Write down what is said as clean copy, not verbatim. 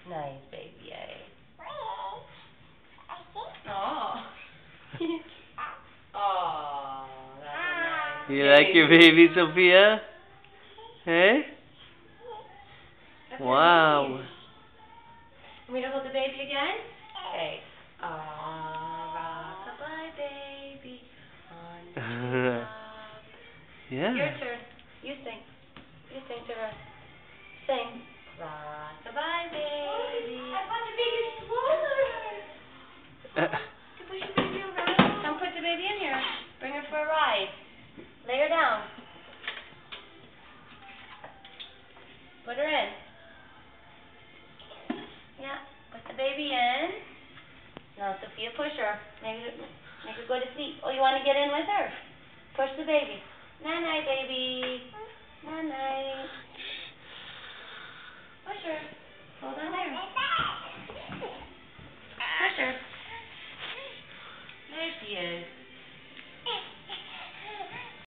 Nice, baby. Oh. Oh, that's a nice You like your baby, Sophia? Hey? Wow. Want me to hold the baby again? Okay. Rock-a-bye, baby. On the top. Yeah. Your turn. You sing. You sing to her. Sing. Rock-a-bye, baby. I thought the baby's smaller. Push the baby around. Come put the baby in here. Bring her for a ride. Lay her down. Put her in. Yeah. Put the baby in. Now, Sophia, push her. Make her go to sleep. Oh, you want to get in with her? Push the baby. Night-night, baby. Night-night. Push her. Hold on there. Push her. There she is.